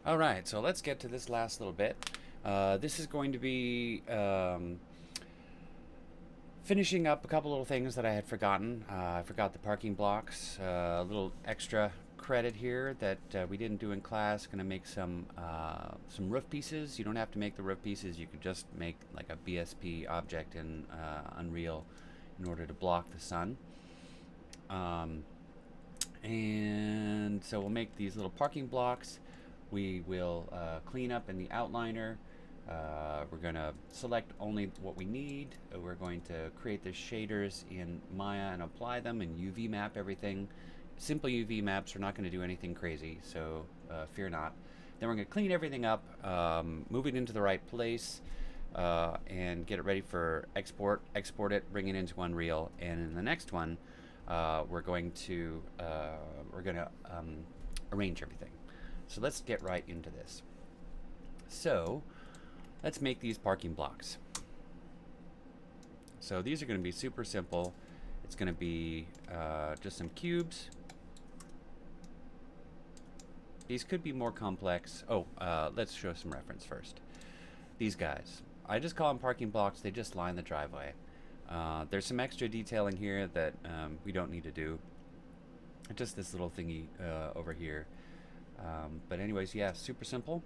All right, so let's get to this last little bit. This is going to be finishing up a couple little things that I had forgotten. I forgot the parking blocks, a little extra credit here that we didn't do in class. Going to make some roof pieces. You don't have to make the roof pieces. You could just make like a BSP object in Unreal in order to block the sun. Um, and so we'll make these little parking blocks. We will clean up in the outliner. We're going to select only what we need. We're going to create the shaders in Maya and apply them and UV map everything. Simple UV maps, we're not going to do anything crazy, so fear not. Then we're going to clean everything up, move it into the right place, and get it ready for export. Export it, bring it into Unreal, and in the next one, we're going to arrange everything. So let's get right into this. So let's make these parking blocks. So these are going to be super simple. It's going to be just some cubes. These could be more complex. Oh, let's show some reference first. These guys, I just call them parking blocks. They just line the driveway. There's some extra detailing here that we don't need to do. Just this little thingy over here. But anyways, yeah, super simple.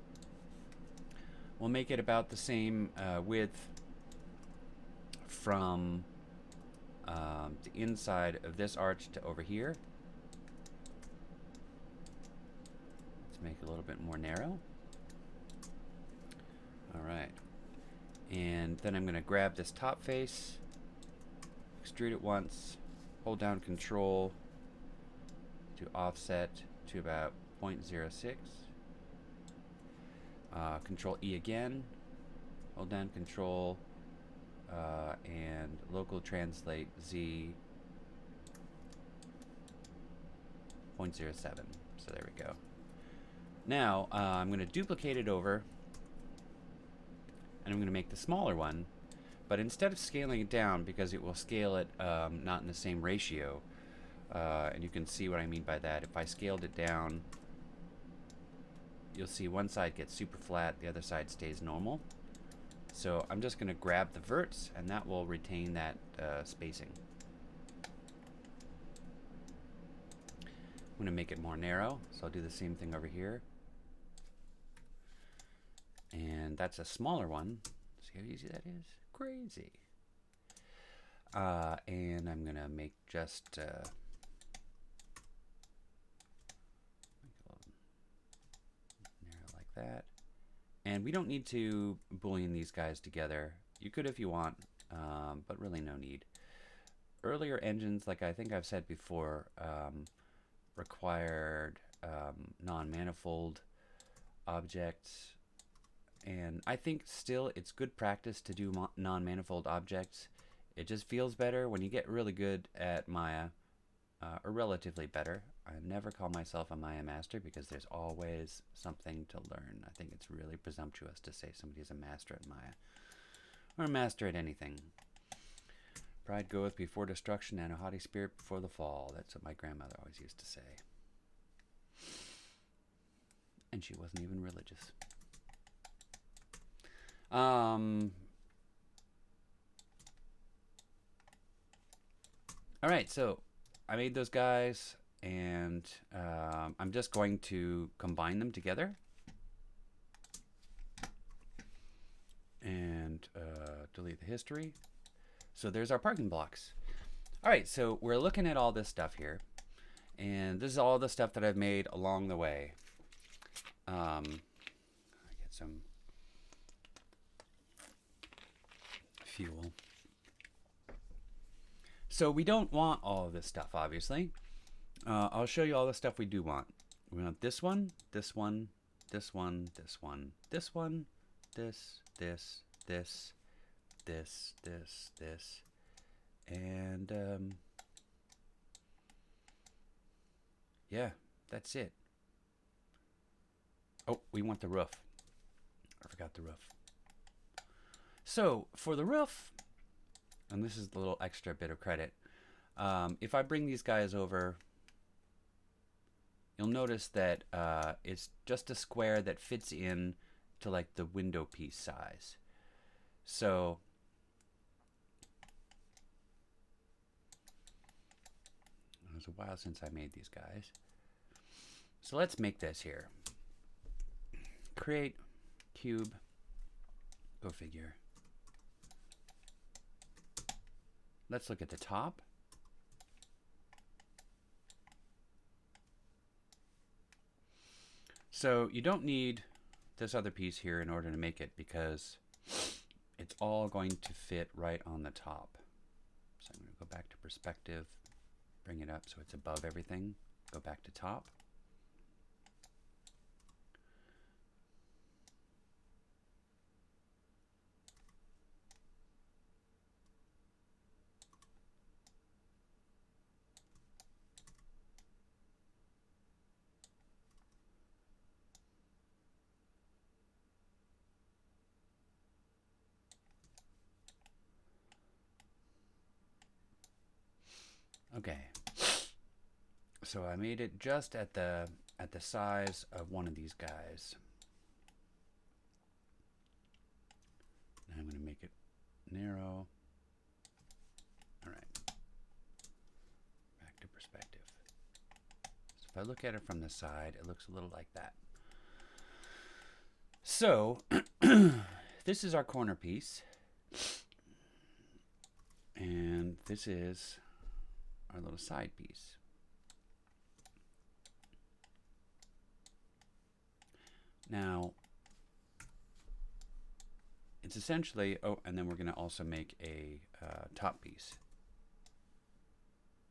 We'll make it about the same width from the inside of this arch to over here. Let's make it a little bit more narrow. All right. And then I'm going to grab this top face, extrude it once, hold down Control to offset to about 0.06. Control E again, hold down Control and local translate Z 0.07. So there we go. Now I'm going to duplicate it over and I'm going to make the smaller one, but instead of scaling it down, because it will scale it not in the same ratio, and you can see what I mean by that. If I scaled it down, you'll see one side gets super flat, the other side stays normal. So I'm just going to grab the verts, and that will retain that spacing. I'm going to make it more narrow, so I'll do the same thing over here. And that's a smaller one. See how easy that is? Crazy. And I'm going to make just that. And we don't need to boolean these guys together. You could if you want, but really no need. Earlier engines, like I think I've said before, required non-manifold objects. And I think still it's good practice to do non-manifold objects. It just feels better when you get really good at Maya, or relatively better. I never call myself a Maya master because there's always something to learn. I think it's really presumptuous to say somebody's a master at Maya, or a master at anything. Pride goeth before destruction and a haughty spirit before the fall. That's what my grandmother always used to say. And she wasn't even religious. Alright, so I made those guys, and I'm just going to combine them together. And delete the history. So there's our parking blocks. Alright, so we're looking at all this stuff here. And this is all the stuff that I've made along the way. I get some fuel. So we don't want all of this stuff, obviously. I'll show you all the stuff we do want. We want this one, this one, this one, this one, this one, this, and yeah, that's it. Oh, we want the roof. I forgot the roof. So for the roof, and this is the little extra bit of credit, if I bring these guys over, you'll notice that it's just a square that fits in to like the window piece size. So it was a while since I made these guys. So let's make this here. Create cube, go figure. Let's look at the top. So you don't need this other piece here in order to make it, because it's all going to fit right on the top. So I'm going to go back to perspective, bring it up so it's above everything, go back to top. Okay, so I made it just at the size of one of these guys. And I'm going to make it narrow. All right, back to perspective. So if I look at it from the side, it looks a little like that. So this is our corner piece, and this is our little side piece. Now, it's essentially, oh, and then we're going to also make a top piece.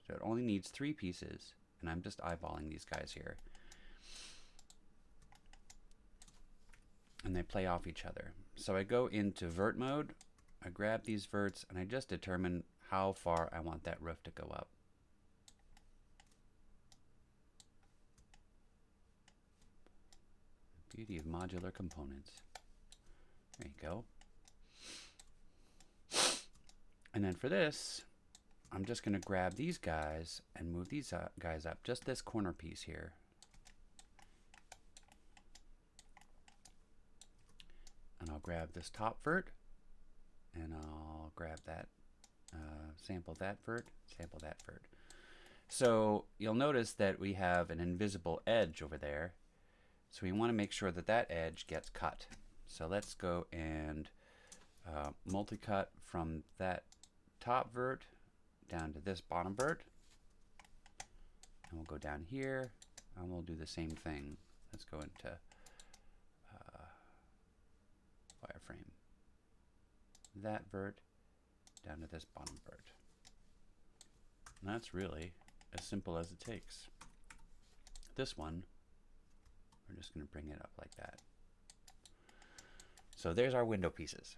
So it only needs 3 pieces, and I'm just eyeballing these guys here. And they play off each other. So I go into vert mode, I grab these verts, and I just determine how far I want that roof to go up. Beauty of modular components. There you go. And then for this, I'm just going to grab these guys and move these guys up. Just this corner piece here. And I'll grab this top vert, and I'll grab that, sample that vert, sample that vert. So you'll notice that we have an invisible edge over there. So we want to make sure that that edge gets cut. So let's go and multi-cut from that top vert down to this bottom vert. And we'll go down here, and we'll do the same thing. Let's go into wireframe. That vert down to this bottom vert. And that's really as simple as it takes. This one, we're just going to bring it up like that. So there's our window pieces.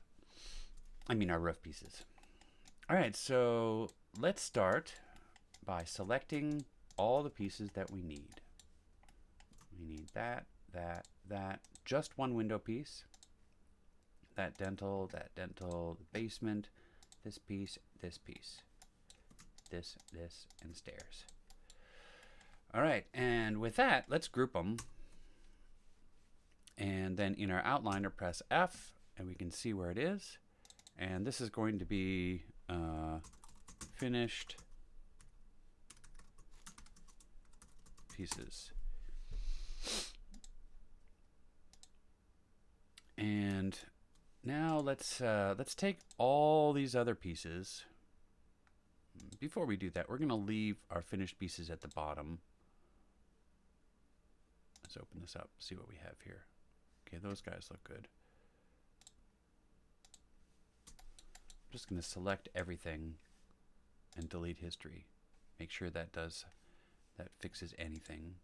I mean our roof pieces. All right, so let's start by selecting all the pieces that we need. We need that, just one window piece. That dental, the basement, this piece, this, and stairs. All right, and with that, let's group them. And then in our outliner, press F, and we can see where it is. And this is going to be finished pieces. And now let's take all these other pieces. Before we do that, we're going to leave our finished pieces at the bottom. Let's open this up, see what we have here. Okay, those guys look good. I'm just going to select everything and delete history. Make sure that fixes anything.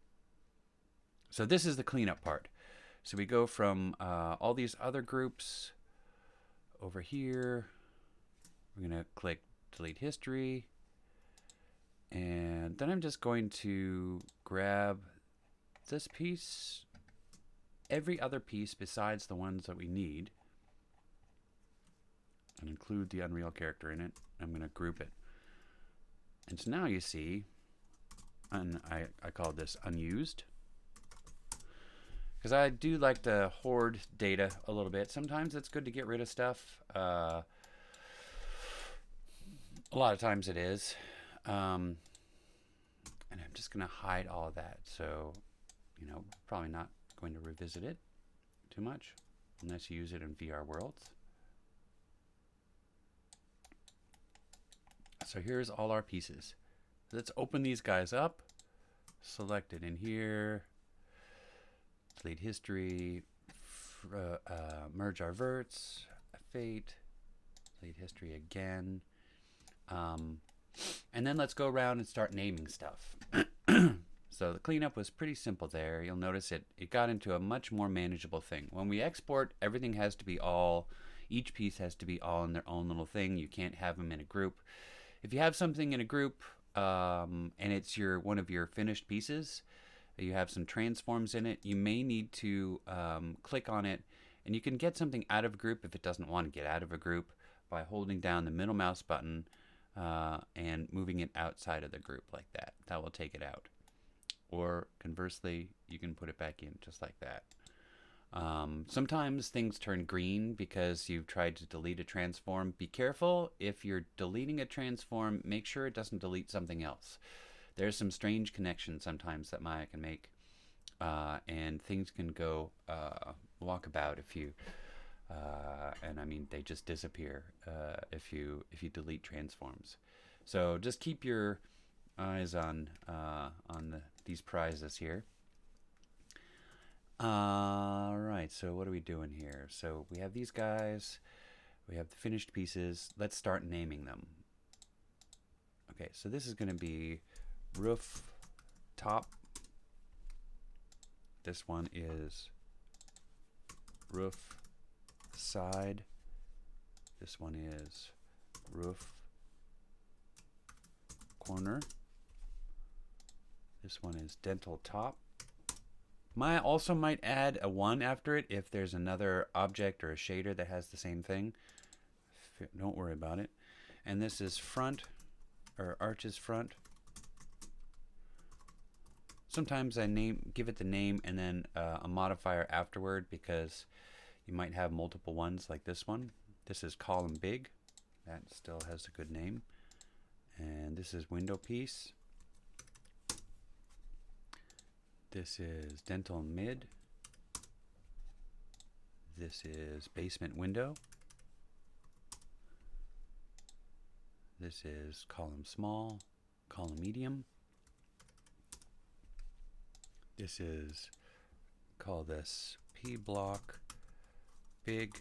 So this is the cleanup part. So we go from all these other groups over here. We're going to click delete history. And then I'm just going to grab this piece, every other piece besides the ones that we need, and include the Unreal character in it. I'm going to group it. And so now you see, and I call this unused. because I do like to hoard data a little bit. Sometimes it's good to get rid of stuff. A lot of times it is. And I'm just going to hide all of that. So, probably not going to revisit it too much unless you use it in VR worlds. So here's all our pieces. Let's open these guys up. Select it in here. Delete history. Merge our verts. Fate. Delete history again. And then let's go around and start naming stuff. So the cleanup was pretty simple there. You'll notice it got into a much more manageable thing. When we export, everything has to be each piece has to be all in their own little thing. You can't have them in a group. If you have something in a group and it's one of your finished pieces, you have some transforms in it, you may need to click on it, and you can get something out of a group if it doesn't want to get out of a group by holding down the middle mouse button and moving it outside of the group like that. That will take it out. Or conversely, you can put it back in just like that. Sometimes things turn green because you've tried to delete a transform. Be careful if you're deleting a transform, make sure it doesn't delete something else. There's some strange connections sometimes that Maya can make, and things can go walkabout if you, and I mean they just disappear if you delete transforms. So just keep your eyes on these prizes here. Alright, so what are we doing here? So we have these guys, we have the finished pieces. Let's start naming them. Okay, so this is going to be roof top. This one is roof side. This one is roof corner. This one is dental top. Maya also might add a 1 after it if there's another object or a shader that has the same thing. Don't worry about it. And this is front, or arches front. Sometimes I give it the name and then a modifier afterward because you might have multiple ones like this one. This is column big. That still has a good name. And this is window piece. This is dental mid. This is basement window. This is column small, column medium. This is, call this P block big.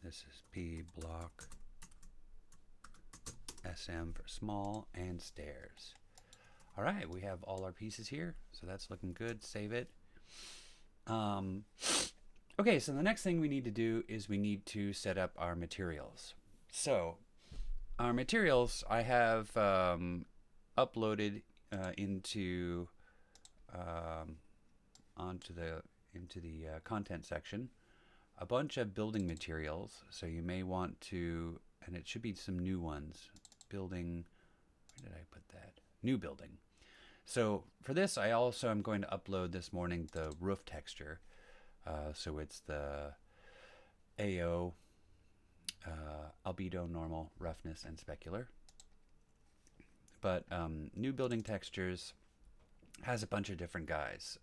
This is P block SM for small, and stairs. All right, we have all our pieces here, so that's looking good. Save it. Okay, so the next thing we need to do is we need to set up our materials. So our materials I have uploaded into the content section a bunch of building materials. So you may want to, and it should be some new ones. Building, where did I put that? New building. So for this, I also am going to upload this morning the roof texture. So it's the AO, albedo, normal, roughness, and specular. But new building textures has a bunch of different guys.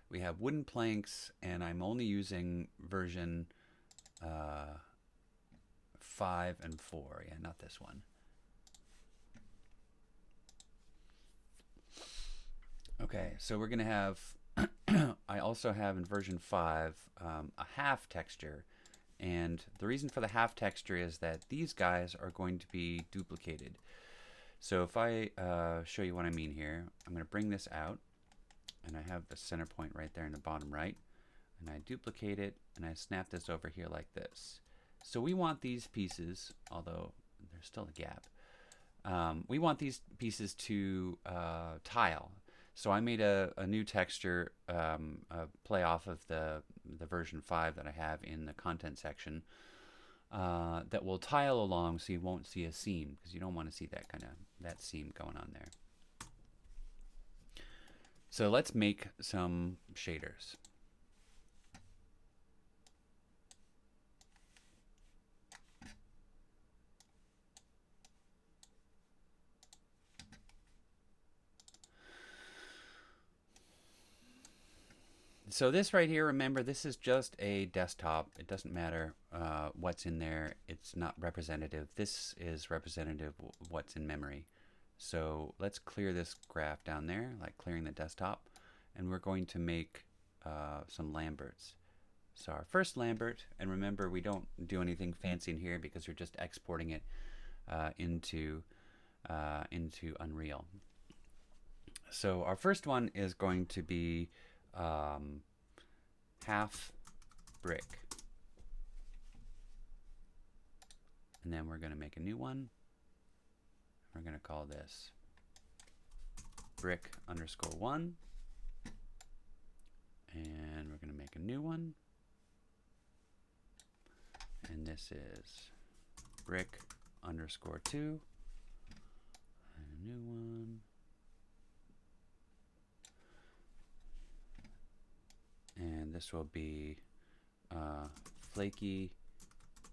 We have wooden planks, and I'm only using version 5 and 4. Yeah, not this one. Okay, so we're going to have, I also have in version 5 a half texture. And the reason for the half texture is that these guys are going to be duplicated. So if I show you what I mean here, I'm going to bring this out. And I have the center point right there in the bottom right. And I duplicate it, and I snap this over here like this. So we want these pieces, although there's still a gap. We want these pieces to tile. So I made a new texture, play off of the version 5 that I have in the content section, that will tile along so you won't see a seam, because you don't want to see that seam going on there. So let's make some shaders. So this right here, remember, this is just a desktop. It doesn't matter what's in there. It's not representative. This is representative of what's in memory. So let's clear this graph down there, like clearing the desktop. And we're going to make some Lamberts. So our first Lambert, and remember, we don't do anything fancy in here because we're just exporting it into Unreal. So our first one is going to be half brick. And then we're going to make a new one. We're going to call this brick underscore 1. And we're going to make a new one. And this is brick underscore 2. And a new one. And this will be flaky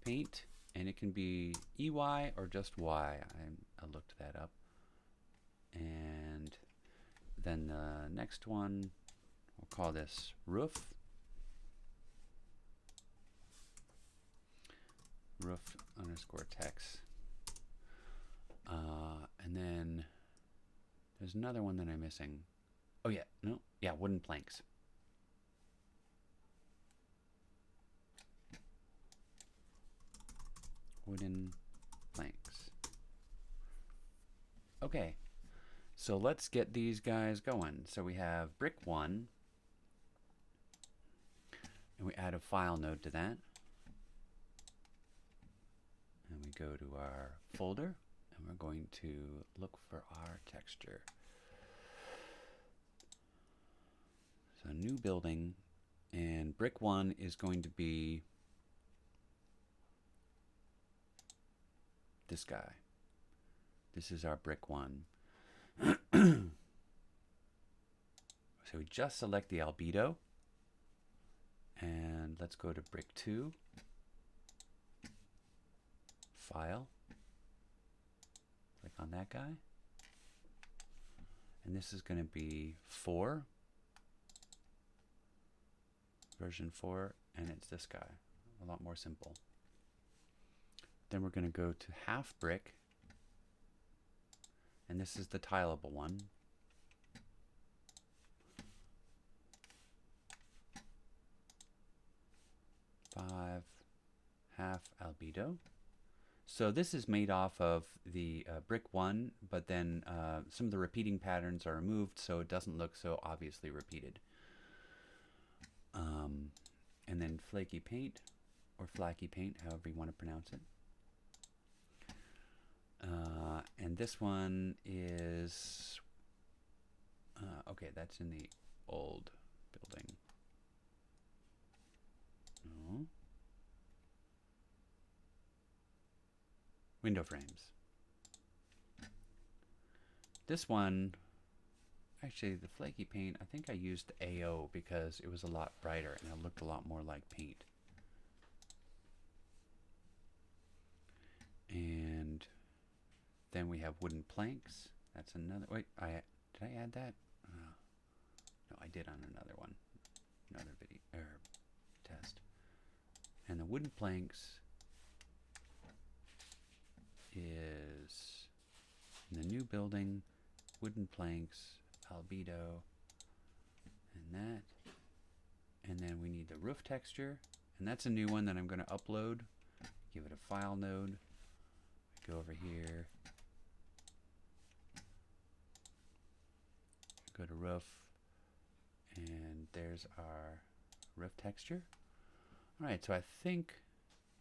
paint, and it can be EY or just Y. I looked that up. And then the next one, we'll call this roof. Roof underscore text. And then there's another one that I'm missing. Oh yeah, no, yeah, wooden planks. Wooden planks. Okay, so let's get these guys going. So we have brick 1, and we add a file node to that. And we go to our folder, and we're going to look for our texture. So new building, and brick 1 is going to be this guy. This is our brick 1. So we just select the albedo, and let's go to brick 2, file, click on that guy, and this is going to be 4, version 4, and it's this guy. A lot more simple. Then we're going to go to half brick, and this is the tileable one. Five, half albedo. So this is made off of the brick 1, but then some of the repeating patterns are removed so it doesn't look so obviously repeated. And then flaky paint, or flaky paint, however you want to pronounce it. And this one is, okay, that's in the old building. No. Window frames. This one, actually the flaky paint, I think I used AO because it was a lot brighter and it looked a lot more like paint. And then we have wooden planks. That's another, wait, did I add that? No, I did on another one, another video, or test. And the wooden planks is in the new building, wooden planks, albedo, and that. And then we need the roof texture, and that's a new one that I'm going to upload. Give it a file node. Go over here. Go to roof, and there's our roof texture. All right, so I think,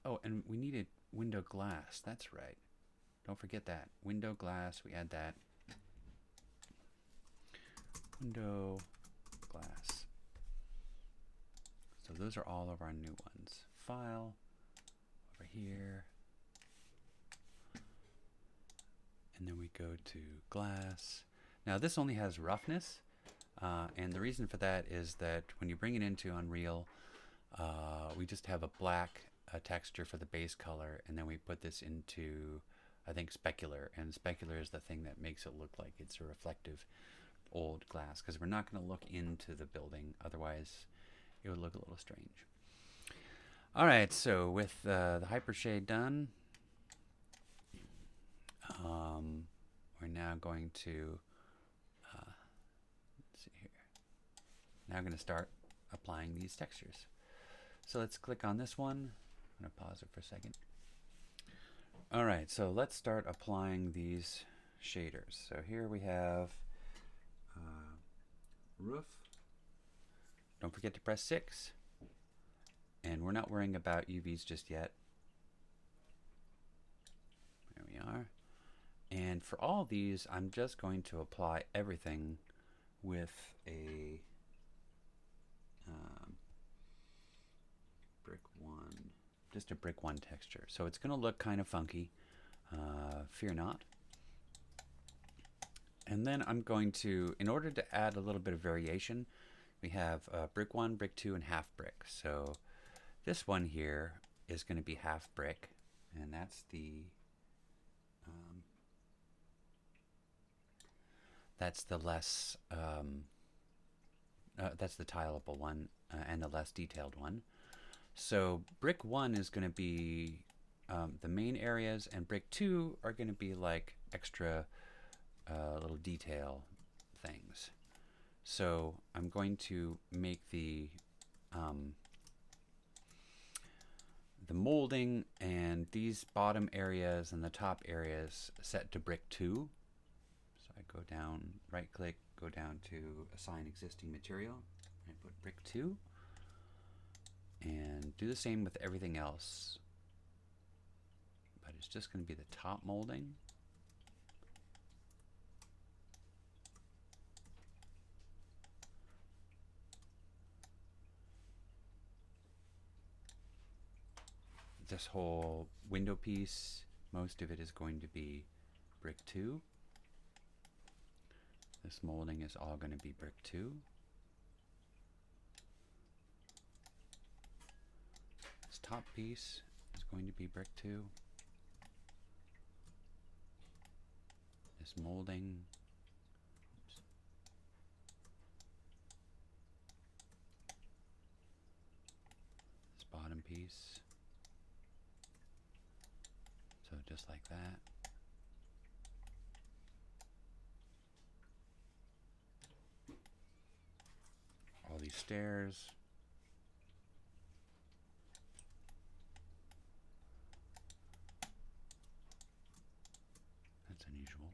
oh, and we needed window glass. That's right. Don't forget that. Window glass, we add that. Window glass. So those are all of our new ones. File, over here. And then we go to glass. Now this only has roughness. And the reason for that is that when you bring it into Unreal, we just have a black texture for the base color, and then we put this into, I think, specular, and specular is the thing that makes it look like it's a reflective old glass, because we're not going to look into the building, otherwise it would look a little strange. All right, so with the hypershade done, we're now going to let's see here. Now I'm going to start applying these textures. So let's click on this one. I'm going to pause it for a second. All right, so let's start applying these shaders. So here we have roof. Don't forget to press 6. And we're not worrying about UVs just yet. There we are. And for all these, I'm just going to apply everything with a brick 1, just a brick 1 texture. So it's going to look kind of funky, fear not. And then I'm going to, in order to add a little bit of variation, we have brick 1, brick 2, and half brick. So this one here is going to be half brick, and that's the less that's the tileable one and the less detailed one. So brick 1 is going to be the main areas, and brick 2 are going to be like extra little detail things. So I'm going to make the molding and these bottom areas and the top areas set to brick 2. So I go down, right click, go down to assign existing material, and I put brick 2, and do the same with everything else, but it's just going to be the top molding. This whole window piece, most of it is going to be brick 2. This molding is all going to be brick 2. This top piece is going to be brick 2. This molding, oops, this bottom piece. So just like that. All these stairs. That's unusual.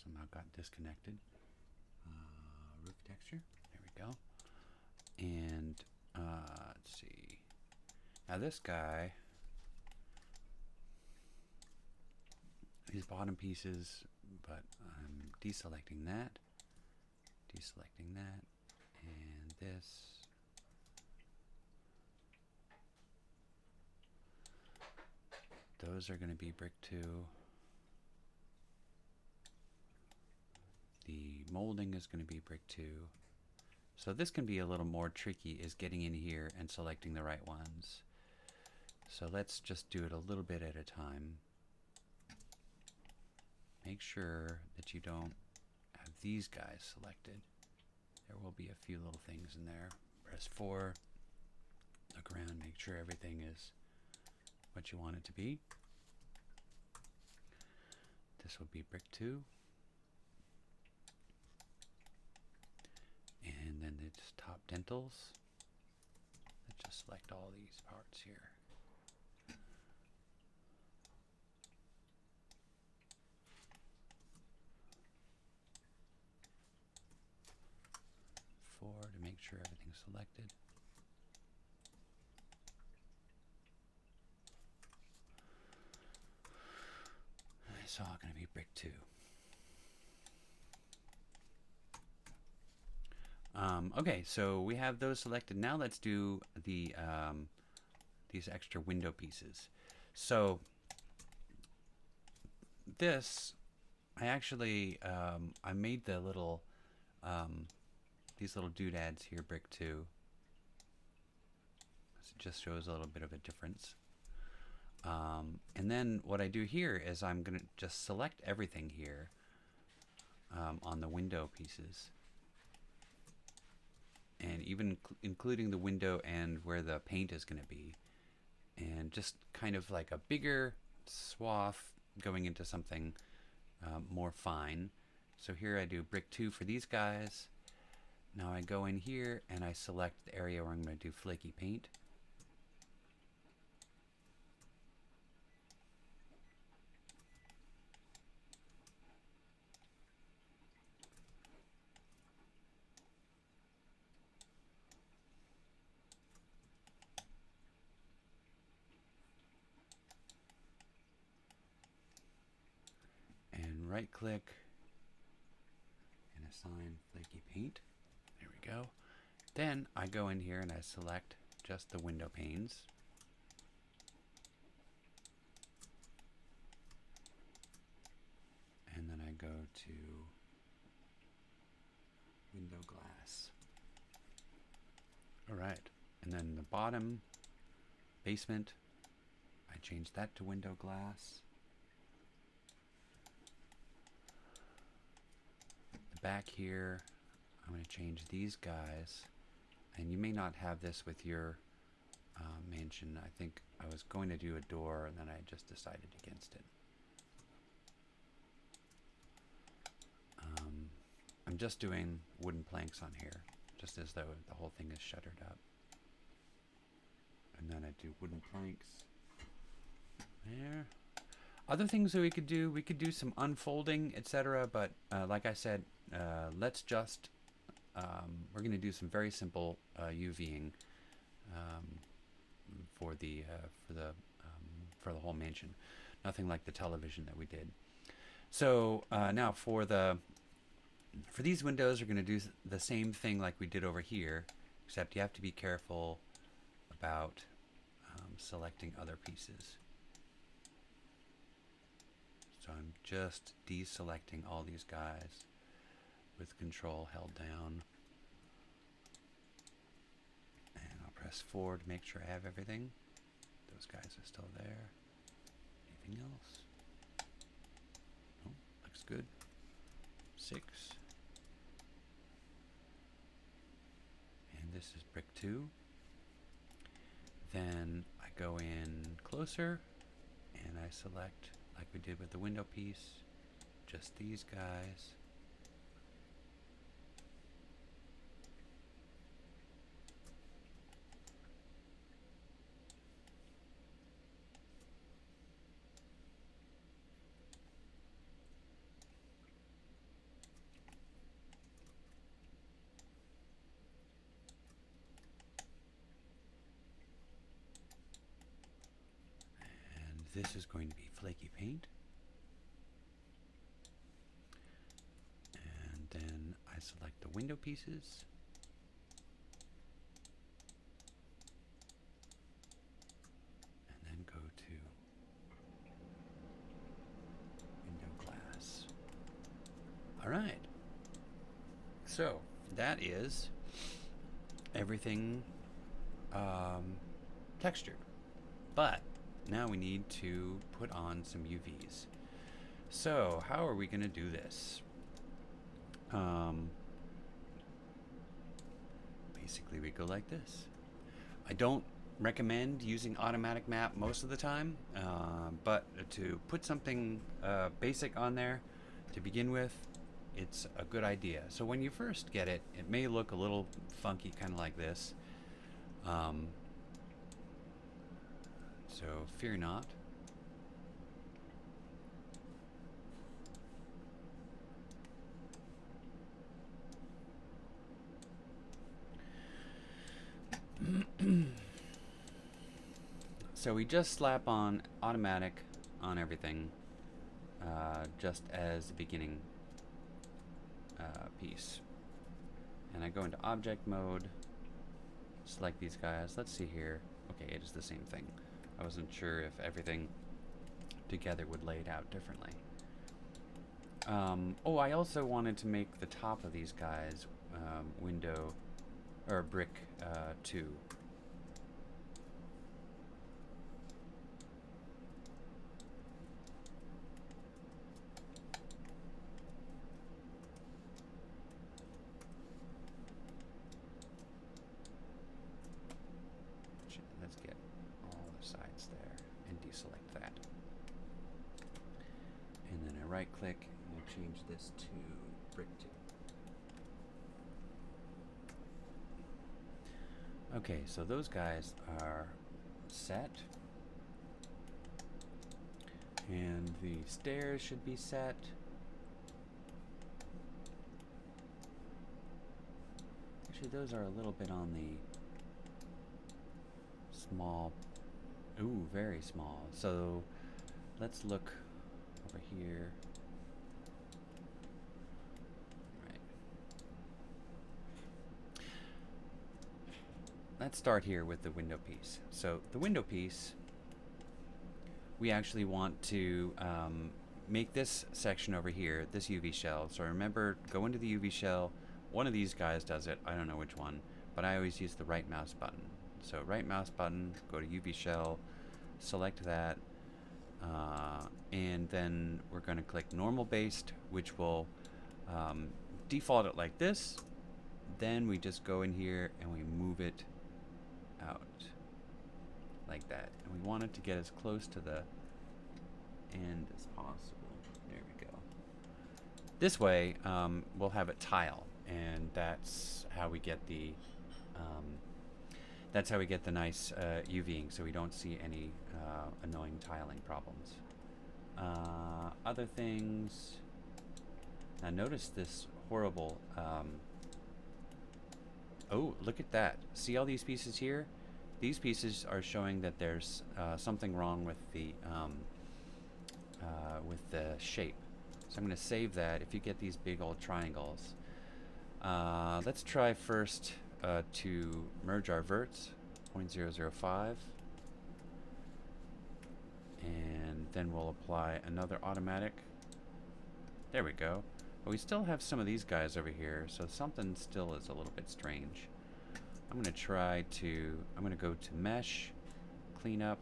Somehow got disconnected. Roof texture. There we go. And let's see. Now this guy, these bottom pieces, but I'm deselecting that, and this. Those are going to be brick 2. The molding is going to be brick 2. So this can be a little more tricky, is getting in here and selecting the right ones. So let's just do it a little bit at a time. Make sure that you don't have these guys selected. There will be a few little things in there. Press 4, look around, make sure everything is what you want it to be. This will be brick 2. And then it's top dentals. Let's just select all these parts here. 4 to make sure everything's selected. It's all going to be brick 2. Okay, so we have those selected. Now let's do the these extra window pieces. So this, I actually I made the little these little doodads here, brick 2. It just shows a little bit of a difference. And then what I do here is I'm going to just select everything here on the window pieces. And even including the window and where the paint is going to be. And just kind of like a bigger swath going into something more fine. So here I do brick 2 for these guys. Now I go in here and I select the area where I'm going to do flaky paint. And right click and assign flaky paint. There we go. Then I go in here and I select just the window panes. And then I go to window glass. All right. And then the bottom basement, I change that to window glass. The back here, I'm going to change these guys. And you may not have this with your mansion. I think I was going to do a door and then I just decided against it. I'm just doing wooden planks on here, just as though the whole thing is shuttered up. And then I do wooden planks there. Other things that we could do some unfolding, etc. But like I said, let's just we're going to do some very simple UVing for the whole mansion. Nothing like the television that we did. So now for these windows, we're going to do the same thing like we did over here, except you have to be careful about selecting other pieces. So I'm just deselecting all these guys with Control held down. And I'll press 4 to make sure I have everything. Those guys are still there. Anything else? Oh, looks good. 6. And this is brick 2. Then I go in closer and I select, like we did with the window piece, just these guys. This is going to be flaky paint. And then I select the window pieces. And then go to window glass. All right. So that is everything textured. But now we need to put on some UVs. So how are we going to do this? Basically we go like this. I don't recommend using automatic map most of the time, but to put something basic on there to begin with, it's a good idea. So when you first get it, it may look a little funky, kind of like this. So fear not. So we just slap on automatic on everything, just as the beginning piece. And I go into object mode, select these guys. Let's see here. Okay, it is the same thing. I wasn't sure if everything together would lay it out differently. Oh, I also wanted to make the top of these guys window or brick 2. Let's get all the sides there and deselect that. And then I right click and I change this to brick 2. Okay, so those guys are set. And the stairs should be set. Actually, those are a little bit on the small. Ooh, very small. So let's look over here. Right. Let's start here with the window piece. So the window piece, we actually want to make this section over here, this UV shell. So remember, go into the UV shell. One of these guys does it. I don't know which one, but I always use the right mouse button. So right mouse button, go to UV shell, select that, and then we're going to click normal based, which will default it like this. Then we just go in here and we move it out like that. And we want it to get as close to the end as possible. There we go. This way, we'll have it tile, and that's how we get the nice UVing, so we don't see any annoying tiling problems. Other things. Now notice this horrible. Oh, look at that! See all these pieces here? These pieces are showing that there's something wrong with the shape. So I'm going to save that. If you get these big old triangles, let's try first to merge our verts, 0.005, and then we'll apply another automatic. There we go. But we still have some of these guys over here, so something still is a little bit strange. I'm going to go to mesh, cleanup,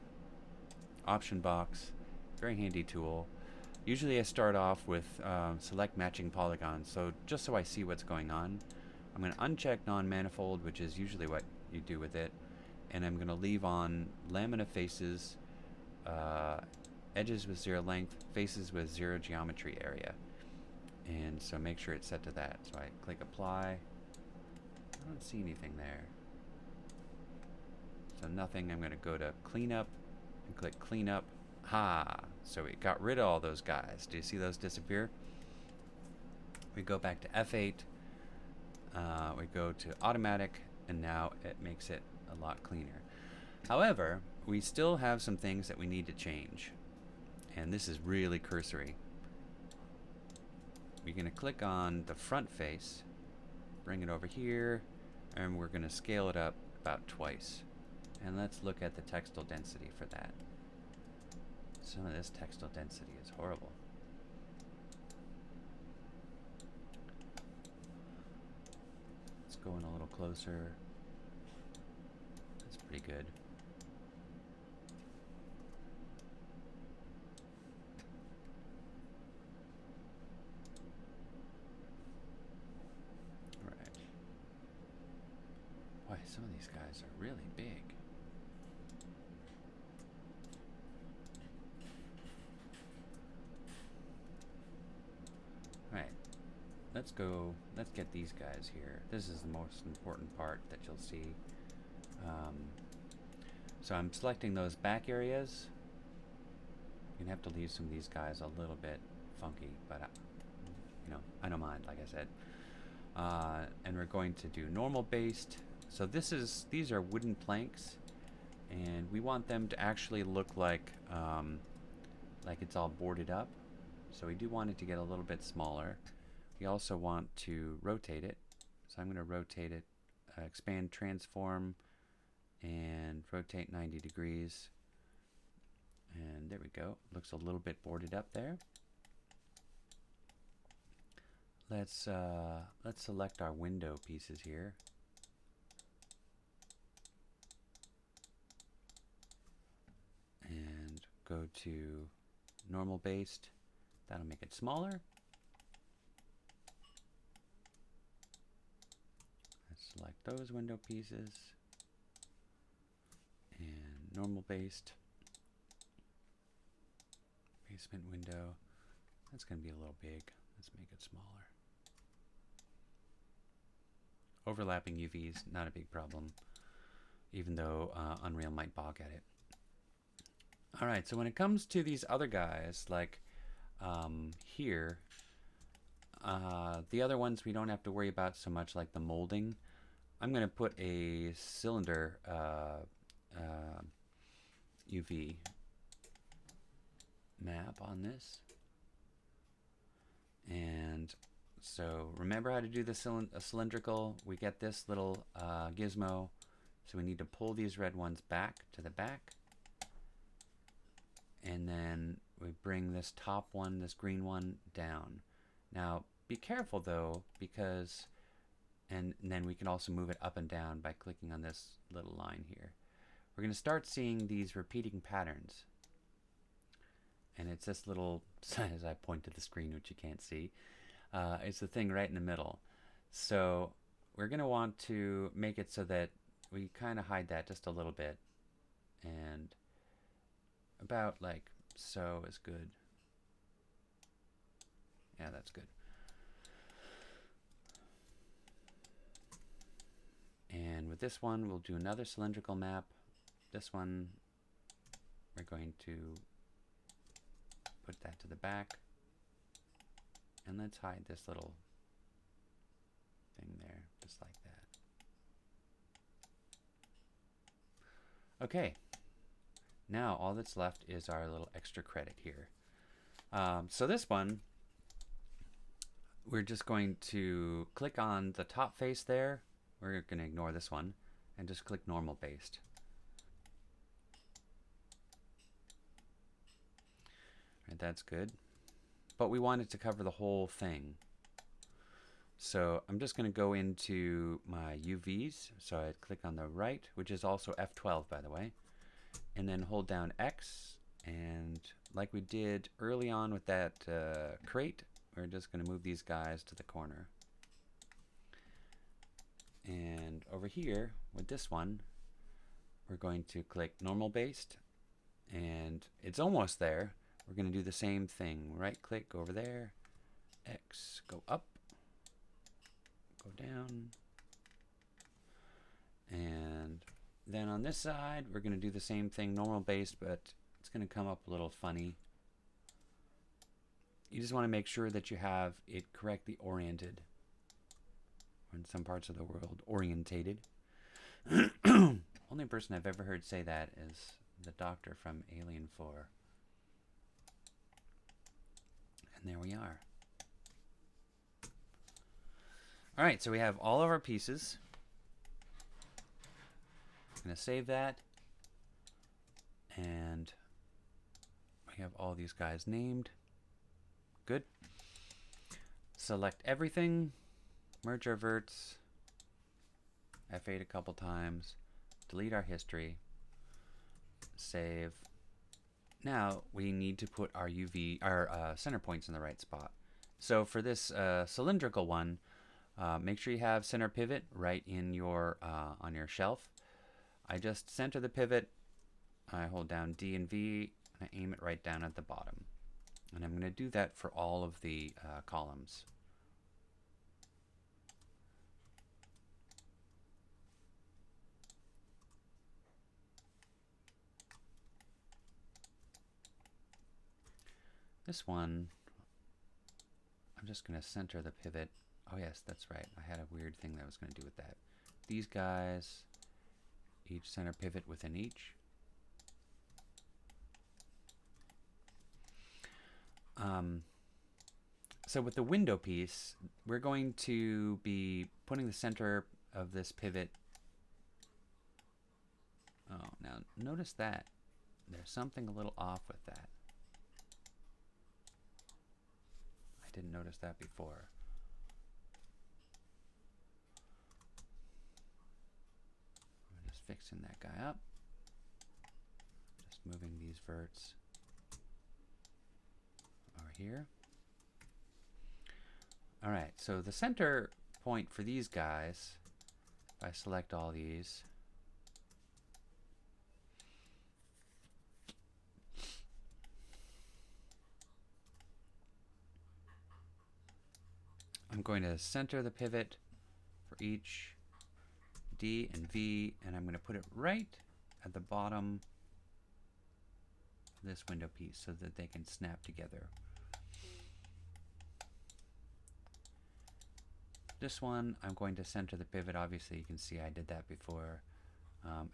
option box, very handy tool. Usually I start off with select matching polygons, so just so I see what's going on. I'm going to uncheck non-manifold, which is usually what you do with it, and I'm going to leave on lamina faces, edges with 0 length, faces with 0 geometry area. And so make sure it's set to that. So I click apply. I don't see anything there. So nothing. I'm going to go to cleanup and click cleanup. Ha! So we got rid of all those guys. Do you see those disappear? We go back to F8. We go to automatic, and now it makes it a lot cleaner. However, we still have some things that we need to change. And this is really cursory. We're going to click on the front face, bring it over here, and we're going to scale it up about twice. And let's look at the textile density for that. Some of this textile density is horrible. Let's go in a little closer. That's pretty good. Boy, some of these guys are really big. Alright, let's get these guys here. This is the most important part that you'll see. So I'm selecting those back areas. You're gonna have to leave some of these guys a little bit funky, but I don't mind, like I said. And we're going to do normal based. So these are wooden planks, and we want them to actually look like it's all boarded up. So we do want it to get a little bit smaller. We also want to rotate it. So I'm going to rotate it, expand transform, and rotate 90 degrees. And there we go. Looks a little bit boarded up there. let's select our window pieces here. And go to normal based. That'll make it smaller. Let's select those window pieces. And normal based. Basement window. That's going to be a little big. Let's make it smaller. Overlapping UVs, not a big problem, even though Unreal might balk at it. All right, so when it comes to these other guys, like here, the other ones we don't have to worry about so much, like the molding. I'm going to put a cylinder UV map on this. And so remember how to do the cylindrical. We get this little gizmo. So we need to pull these red ones back to the back. And then we bring this top one, this green one, down. Now be careful though, because, and then we can also move it up and down by clicking on this little line here. We're going to start seeing these repeating patterns. And it's this little, as I point to the screen, which you can't see, it's the thing right in the middle. So we're going to want to make it so that we kind of hide that just a little bit. And about like so is good. Yeah, that's good. And with this one, we'll do another cylindrical map. This one, we're going to put that to the back. And let's hide this little thing there, just like that. Okay. Now all that's left is our little extra credit here. So this one, we're just going to click on the top face there. We're going to ignore this one and just click normal based. Right, that's good. But we want it to cover the whole thing. So I'm just going to go into my UVs. So I click on the right, which is also F12 by the way. And then hold down X, and like we did early on with that crate, we're just going to move these guys to the corner. And over here with this one, we're going to click normal based, and it's almost there. We're going to do the same thing. Right click, go over there, X, go up, go down, and then on this side, we're going to do the same thing, normal based, but it's going to come up a little funny. You just want to make sure that you have it correctly oriented. Or in some parts of the world, orientated. Only person I've ever heard say that is the doctor from Alien 4. And there we are. All right, so we have all of our pieces. I'm going to save that. And we have all these guys named. Good. Select everything. Merge our verts. F8 a couple times. Delete our history. Save. Now we need to put our our center points in the right spot. So for this cylindrical one, make sure you have center pivot right in your on your shelf. I just center the pivot. I hold down D and V, and I aim it right down at the bottom. And I'm going to do that for all of the columns. This one, I'm just going to center the pivot. Oh yes, that's right. I had a weird thing that I was going to do with that. These guys, each center pivot within each. So with the window piece, we're going to be putting the center of this pivot. Oh, now notice that. There's something a little off with that. I didn't notice that before. fixing that guy up. Just moving these verts over here. All right, so the center point for these guys, if I select all these, I'm going to center the pivot for each D and V, and I'm going to put it right at the bottom of this window piece so that they can snap together. This one, I'm going to center the pivot. Obviously, you can see I did that before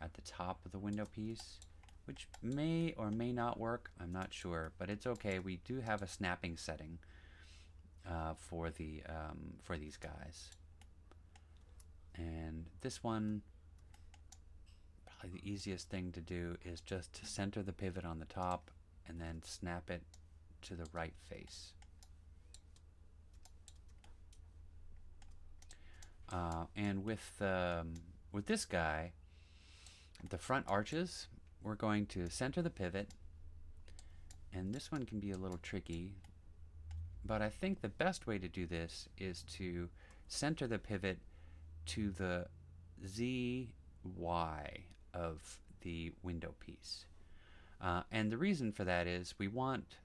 at the top of the window piece, which may or may not work. I'm not sure, but it's okay. We do have a snapping setting for these guys. And this one, probably the easiest thing to do is just to center the pivot on the top and then snap it to the right face. And with this guy, the front arches, we're going to center the pivot, and this one can be a little tricky, but I think the best way to do this is to center the pivot to the ZY of the window piece. And the reason for that is we want,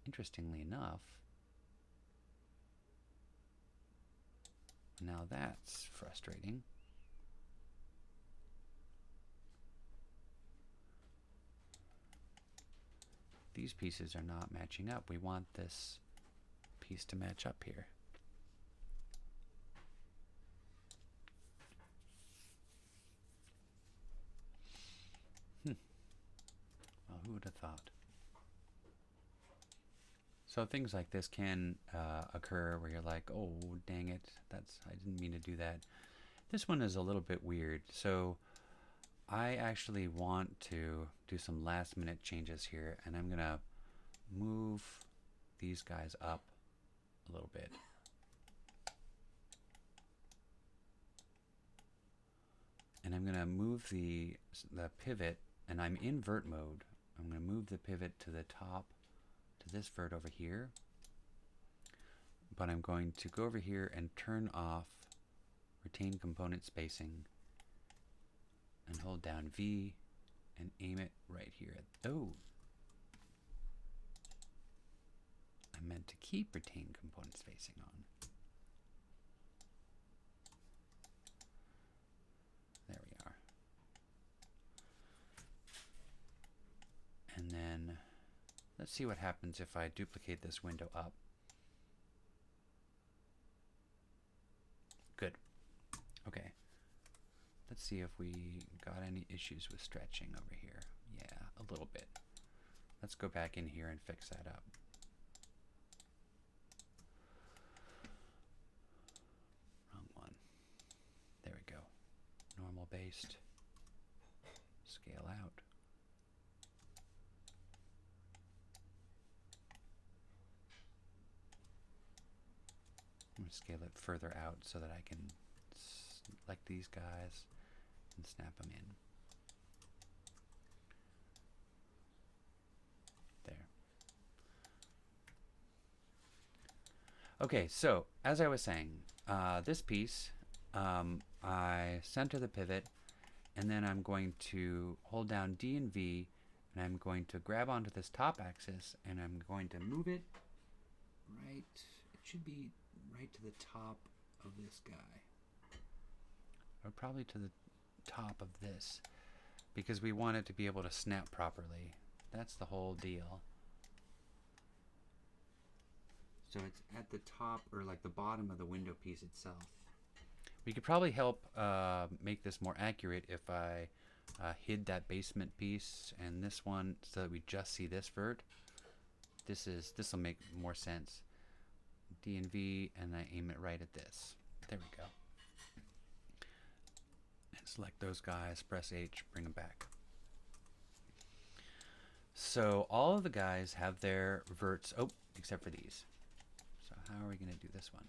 interestingly enough, now that's frustrating. These pieces are not matching up. We want this piece to match up here. Well, who would have thought? So things like this can occur where you're like, oh, dang it, I didn't mean to do that. This one is a little bit weird. So I actually want to do some last minute changes here, and I'm gonna move these guys up a little bit. And I'm gonna move the pivot, and I'm in vert mode. I'm gonna move the pivot to the top, to this vert over here, but I'm going to go over here and turn off retain component spacing and hold down V and aim it right here at, oh, I meant to keep retain component spacing on. There we are. And then let's see what happens if I duplicate this window up. Good. Okay. Let's see if we got any issues with stretching over here. Yeah, a little bit. Let's go back in here and fix that up. Wrong one. There we go. Normal based. Scale out. I'm going to scale it further out so that I can select these guys and snap them in. There. Okay, so as I was saying, this piece, I center the pivot, and then I'm going to hold down D and V, and I'm going to grab onto this top axis, and I'm going to move it right, it should be right to the top of this guy, or probably to the top of this, because we want it to be able to snap properly. That's the whole deal. So it's at the top, or like the bottom of the window piece itself. We could probably help make this more accurate if I hid that basement piece and this one so that we just see this vert. This will make more sense. D and V, and I aim it right at this. There we go. And select those guys, press H, bring them back. So all of the guys have their verts, oh, except for these. So how are we going to do this one?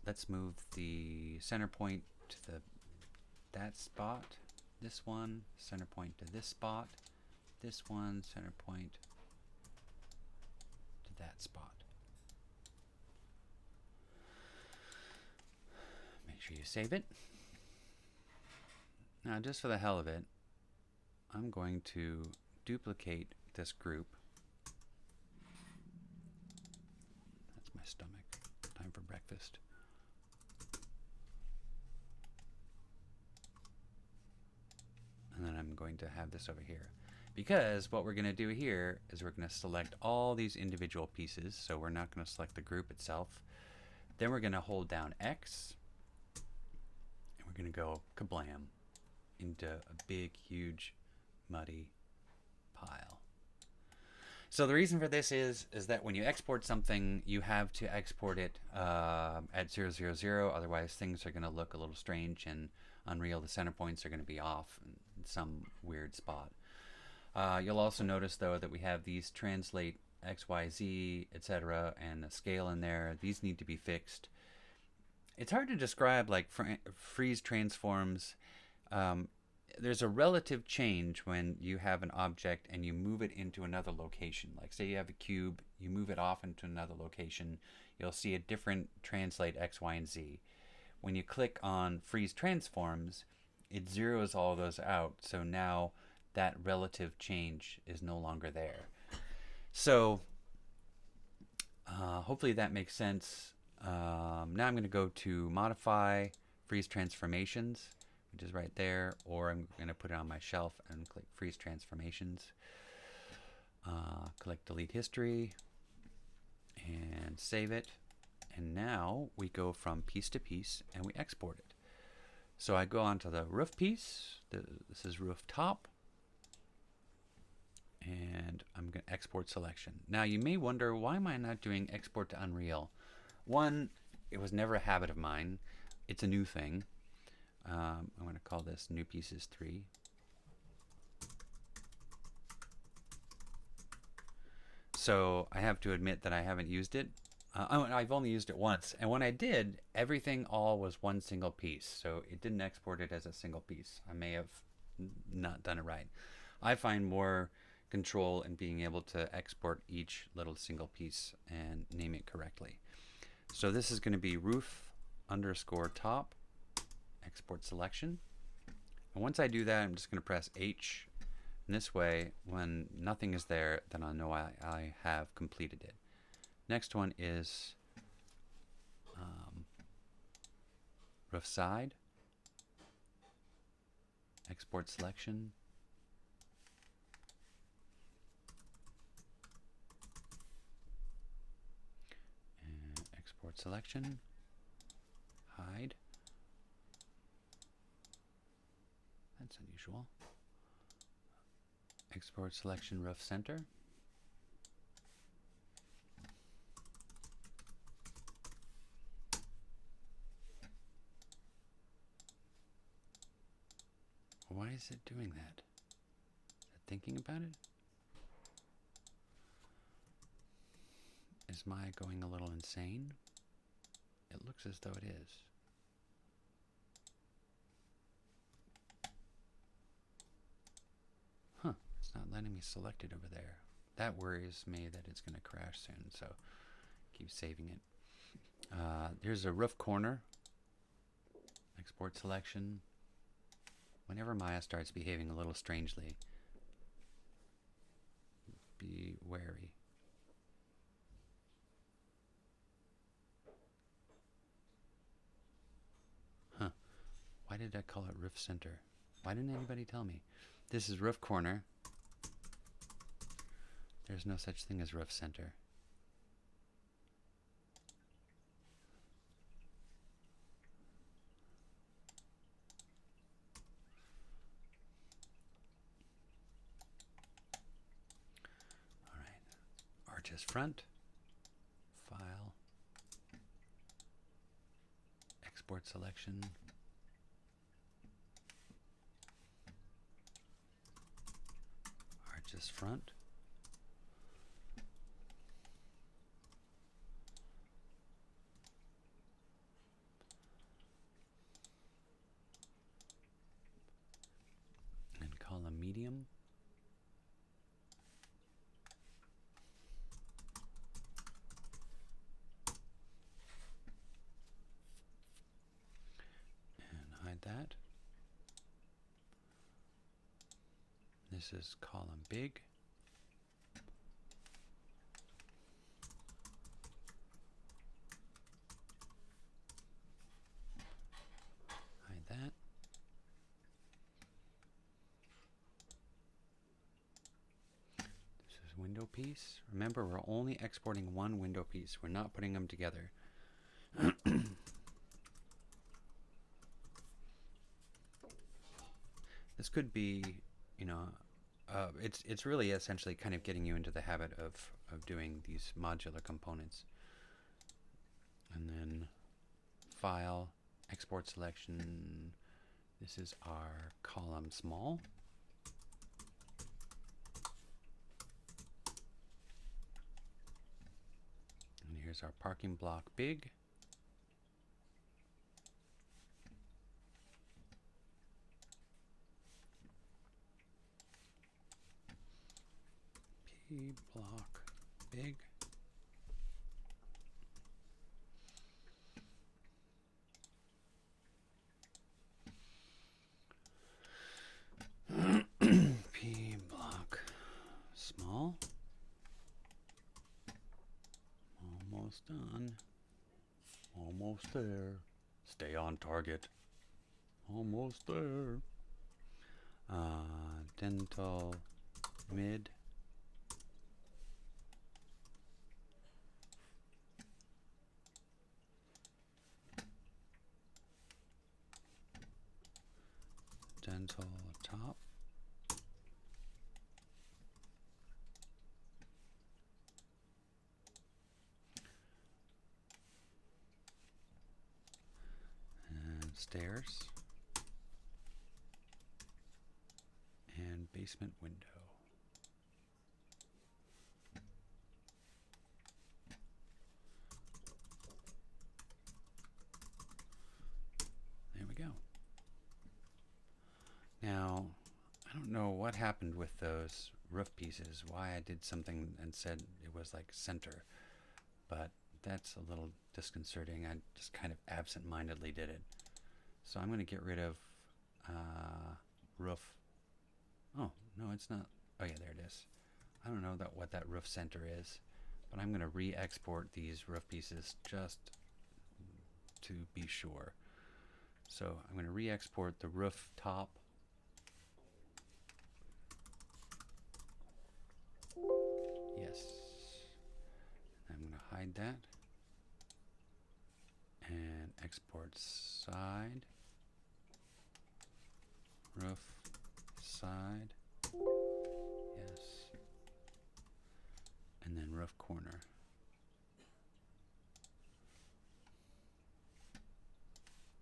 let's move the center point to that spot. This one, center point to this spot. This one, center point to that spot. Make sure you save it. Now, just for the hell of it, I'm going to duplicate this group. That's my stomach. Time for breakfast. And then I'm going to have this over here. Because what we're going to do here is we're going to select all these individual pieces. So we're not going to select the group itself. Then we're going to hold down X. And we're going to go kablam into a big, huge, muddy pile. So the reason for this is that when you export something, you have to export it at 000. Otherwise, things are going to look a little strange, and Unreal, the center points are going to be off in some weird spot. You'll also notice, though, that we have these translate X, Y, Z, etc., and a scale in there. These need to be fixed. It's hard to describe like freeze transforms. There's a relative change when you have an object and you move it into another location. Like say you have a cube, you move it off into another location, you'll see a different translate X, Y, and Z. When you click on freeze transforms, it zeroes all those out. So now that relative change is no longer there. So hopefully that makes sense. Now I'm going to go to modify freeze transformations, which is right there, or I'm going to put it on my shelf and click freeze transformations. Click delete history and save it. And now we go from piece to piece and we export it. So I go onto the roof piece. This is roof top. And I'm going to export selection. Now you may wonder, why am I not doing export to Unreal? One, it was never a habit of mine. It's a new thing. I'm going to call this new pieces 3. So I have to admit that I haven't used it. I've only used it once, and when I did, everything all was one single piece, so it didn't export it as a single piece. I may have not done it right. I find more control in being able to export each little single piece and name it correctly. So this is going to be roof underscore top export selection, and once I do that, I'm just going to press H, and this way when nothing is there, then I'll know I have completed it. Next one is roof side, export selection, and export selection, hide. That's unusual. Export selection roof center. Why is it doing that? Is it thinking about it? Is Maya going a little insane? It looks as though it is. Huh, it's not letting me select it over there. That worries me that it's going to crash soon, so keep saving it. There's a roof corner. Export selection. Whenever Maya starts behaving a little strangely, be wary. Huh. Why did I call it roof center? Why didn't anybody tell me? This is roof corner. There's no such thing as roof center. Arches front, file, export selection, arches front, This is column big. Hide that. This is window piece. Remember, we're only exporting one window piece. We're not putting them together. This could be, you know, it's really essentially kind of getting you into the habit of doing these modular components. And then file, export selection. This is our column small. And here's our parking block big. P block big. P block small. Almost done. Almost there. Stay on target. Almost there. Dental mid. Dental top. And stairs. And basement window. There we go. Now, I don't know what happened with those roof pieces, why I did something and said it was like center, but that's a little disconcerting. I just kind of absent-mindedly did it. So I'm going to get rid of roof. Oh, no, it's not. Oh, yeah, there it is. I don't know what that roof center is, but I'm going to re-export these roof pieces just to be sure. So I'm going to re-export the roof top. Yes. I'm going to hide that. And export side. Roof side. Yes. And then roof corner.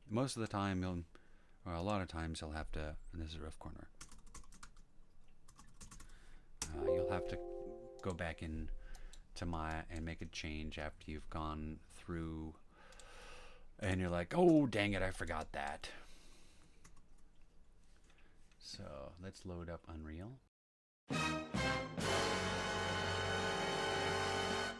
Most of the time or a lot of times you'll have to, and this is roof corner. You'll have to go back in to Maya and make a change after you've gone through and you're like, oh, dang it, I forgot that. So let's load up Unreal.